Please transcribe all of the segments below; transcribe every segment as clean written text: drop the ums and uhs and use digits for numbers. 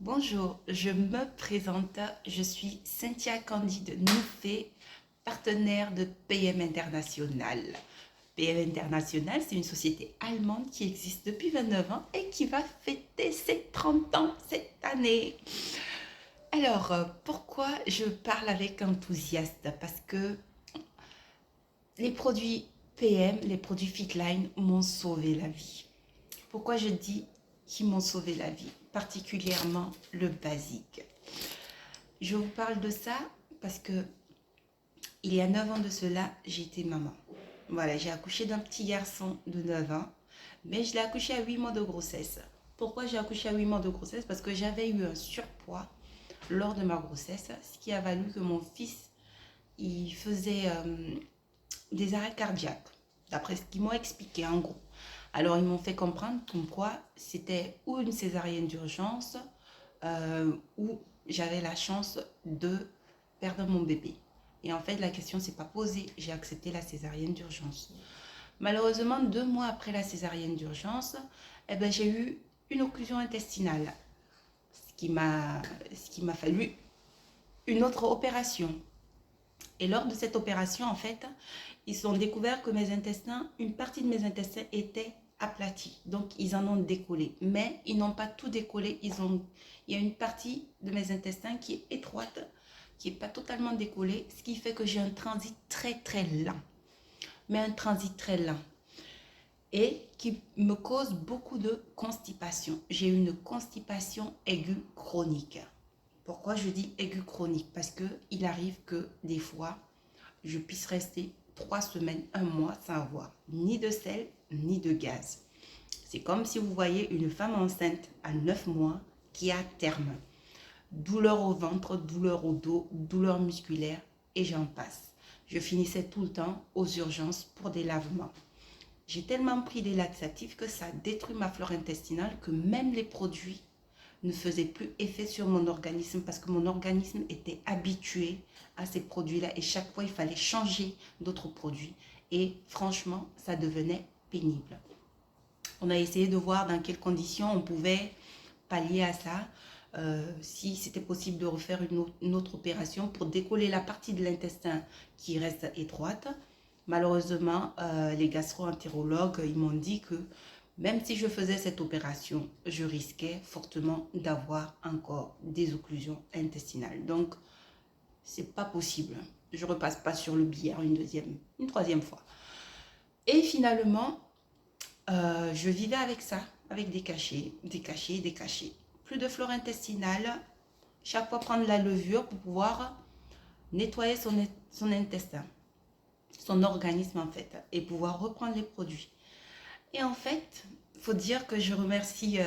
Bonjour, je me présente, je suis Cynthia Candide Nouffet, partenaire de PM International. PM International, c'est une société allemande qui existe depuis 29 ans et qui va fêter ses 30 ans cette année. Alors, pourquoi je parle avec enthousiasme? Parce que les produits PM, les produits Fitline m'ont sauvé la vie. Pourquoi je dis qu'ils m'ont sauvé la vie? Particulièrement le basique. Je vous parle de ça parce que il y a 9 ans de cela, j'ai été maman. Voilà, j'ai accouché d'un petit garçon de 9 ans, mais je l'ai accouché à 8 mois de grossesse. Pourquoi j'ai accouché à 8 mois de grossesse? Parce que j'avais eu un surpoids lors de ma grossesse, ce qui a valu que mon fils, il faisait des arrêts cardiaques, d'après ce qu'ils m'ont expliqué en gros. Alors ils m'ont fait comprendre comme quoi c'était ou une césarienne d'urgence ou j'avais la chance de perdre mon bébé. Et en fait, la question ne s'est pas posée. J'ai accepté la césarienne d'urgence. Malheureusement, 2 mois après la césarienne d'urgence, j'ai eu une occlusion intestinale, ce qui m'a fallu une autre opération. Et lors de cette opération, en fait, ils ont découvert que mes intestins, une partie de mes intestins était aplatie. Donc, ils en ont décollé. Mais ils n'ont pas tout décollé. Il y a une partie de mes intestins qui est étroite, qui n'est pas totalement décollée, ce qui fait que j'ai un transit très, très lent. Mais un transit très lent. Et qui me cause beaucoup de constipation. J'ai une constipation aiguë chronique. Pourquoi je dis aiguë chronique? Parce qu'il arrive que des fois, je puisse rester 3 semaines, un mois sans avoir ni de sel ni de gaz. C'est comme si vous voyez une femme enceinte à 9 mois qui a terme. Douleur au ventre, douleur au dos, douleur musculaire et j'en passe. Je finissais tout le temps aux urgences pour des lavements. J'ai tellement pris des laxatifs que ça détruit ma flore intestinale que même les produits ne faisaient plus effet sur mon organisme parce que mon organisme était habitué à ces produits-là et chaque fois il fallait changer d'autres produits et franchement ça devenait pénible. On a essayé de voir dans quelles conditions on pouvait pallier à ça, si c'était possible de refaire une autre opération pour décoller la partie de l'intestin qui reste étroite. Malheureusement, les gastro-entérologues, ils m'ont dit que même si je faisais cette opération, je risquais fortement d'avoir encore des occlusions intestinales. Donc, c'est pas possible. Je repasse pas sur le billard une troisième fois. Et finalement, je vivais avec ça, avec des cachets, des cachets, des cachets. Plus de flore intestinale, chaque fois prendre la levure pour pouvoir nettoyer son intestin, son organisme en fait, et pouvoir reprendre les produits. Et en fait, il faut dire que je remercie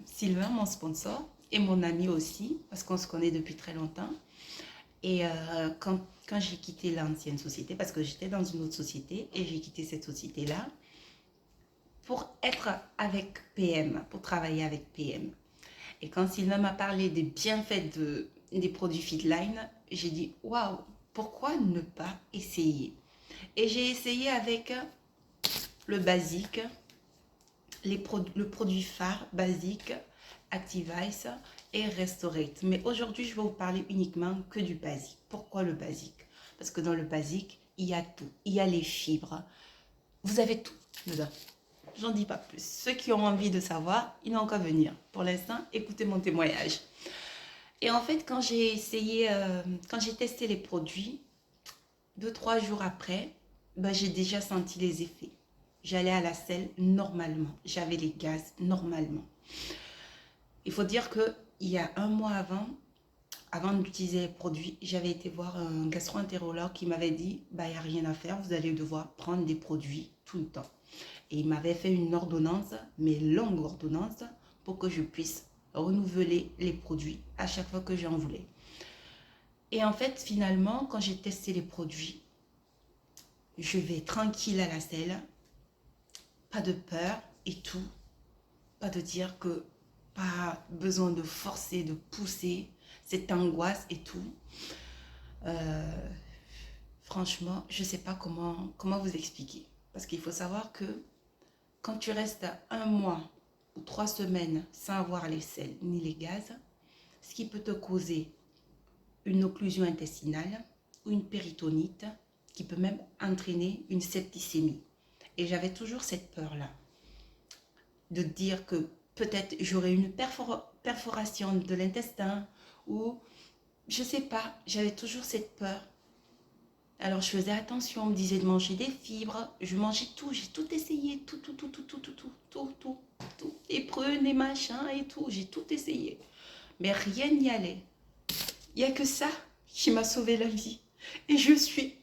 Sylvain, mon sponsor, et mon ami aussi, parce qu'on se connaît depuis très longtemps. Et quand j'ai quitté l'ancienne société, parce que j'étais dans une autre société, et j'ai quitté cette société-là, pour être avec PM, pour travailler avec PM. Et quand Sylvain m'a parlé des bienfaits des produits Fitline, j'ai dit waouh, pourquoi ne pas essayer? Et j'ai essayé avec le basique, le produit phare basique, Activize et Restorate. Mais aujourd'hui, je vais vous parler uniquement que du basique. Pourquoi le basique? Parce que dans le basique, il y a tout. Il y a les fibres. Vous avez tout dedans. J'en dis pas plus. Ceux qui ont envie de savoir, ils n'ont qu'à venir. Pour l'instant, écoutez mon témoignage. Et en fait, quand j'ai essayé, quand j'ai testé les produits, 2, 3 jours après, j'ai déjà senti les effets. J'allais à la selle normalement. J'avais les gaz normalement. Il faut dire que il y a un mois avant d'utiliser les produits, j'avais été voir un gastro-entérologue qui m'avait dit, il n'y a rien à faire, vous allez devoir prendre des produits tout le temps. Et il m'avait fait une ordonnance, mais longue ordonnance, pour que je puisse renouveler les produits à chaque fois que j'en voulais. Et en fait, finalement, quand j'ai testé les produits, je vais tranquille à la selle, pas de peur et tout, pas de dire que pas besoin de forcer, de pousser, cette angoisse et tout. Euh, Franchement, je ne sais pas comment vous expliquer. Parce qu'il faut savoir que quand tu restes 1 mois ou 3 semaines sans avoir les sels ni les gaz, ce qui peut te causer une occlusion intestinale ou une péritonite qui peut même entraîner une septicémie. Et j'avais toujours cette peur-là de dire que peut-être j'aurais une perforation de l'intestin ou je sais pas, j'avais toujours cette peur. Alors je faisais attention, on me disait de manger des fibres, je mangeais tout, j'ai tout essayé, tout, les prunes, les machins et tout, j'ai tout essayé. Mais rien n'y allait. Il n'y a que ça qui m'a sauvé la vie. Et je suis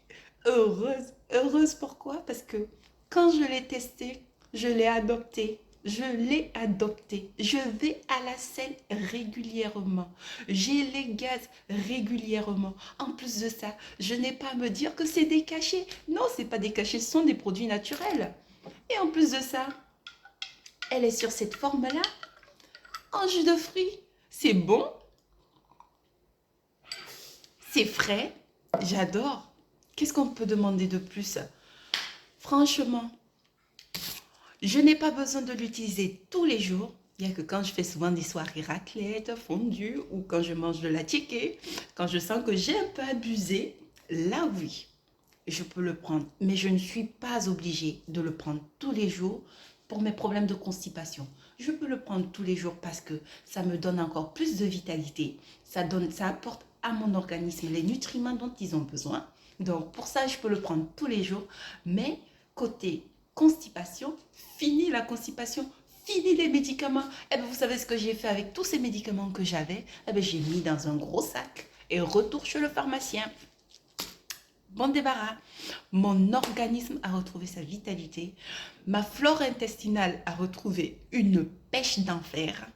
heureuse. Heureuse pourquoi? Parce que quand je l'ai testé, je l'ai adopté. Je l'ai adopté. Je vais à la selle régulièrement. J'ai les gaz régulièrement. En plus de ça, je n'ai pas à me dire que c'est des cachets. Non, ce n'est pas des cachets, ce sont des produits naturels. Et en plus de ça, elle est sur cette forme-là, en jus de fruits. C'est bon, c'est frais, j'adore. Qu'est-ce qu'on peut demander de plus? Franchement, je n'ai pas besoin de l'utiliser tous les jours. Il n'y a que quand je fais souvent des soirées raclette, fondue ou quand je mange de la tiéké, quand je sens que j'ai un peu abusé, là oui, je peux le prendre. Mais je ne suis pas obligée de le prendre tous les jours pour mes problèmes de constipation. Je peux le prendre tous les jours parce que ça me donne encore plus de vitalité. Ça apporte à mon organisme les nutriments dont ils ont besoin. Donc pour ça, je peux le prendre tous les jours. Mais côté constipation, fini la constipation, fini les médicaments. Et bien, vous savez ce que j'ai fait avec tous ces médicaments que j'avais? Eh bien, j'ai mis dans un gros sac et retour chez le pharmacien. Bon débarras. Mon organisme a retrouvé sa vitalité. Ma flore intestinale a retrouvé une pêche d'enfer.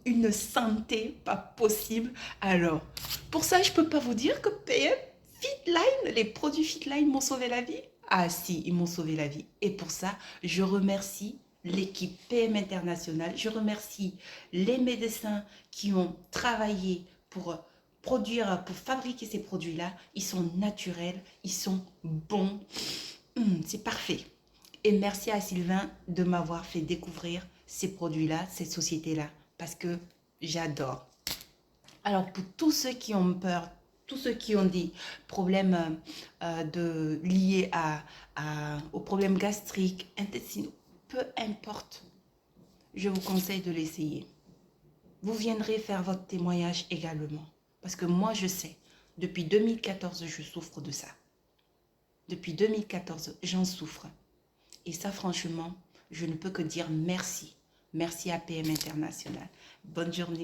Une santé pas possible. Alors, pour ça, je ne peux pas vous dire que PM, Fitline, les produits Fitline m'ont sauvé la vie. Ah si, ils m'ont sauvé la vie. Et pour ça, je remercie l'équipe PM International. Je remercie les médecins qui ont travaillé pour produire, pour fabriquer ces produits-là. Ils sont naturels, ils sont bons. C'est parfait. Et merci à Sylvain de m'avoir fait découvrir ces produits-là, cette société-là, parce que j'adore. Alors, pour tous ceux qui ont peur, tous ceux qui ont des problèmes liés aux problèmes gastriques, intestinaux, peu importe, je vous conseille de l'essayer. Vous viendrez faire votre témoignage également. Parce que moi, je sais, depuis 2014, je souffre de ça. Depuis 2014, j'en souffre. Et ça, franchement, je ne peux que dire merci. Merci à PM International. Bonne journée.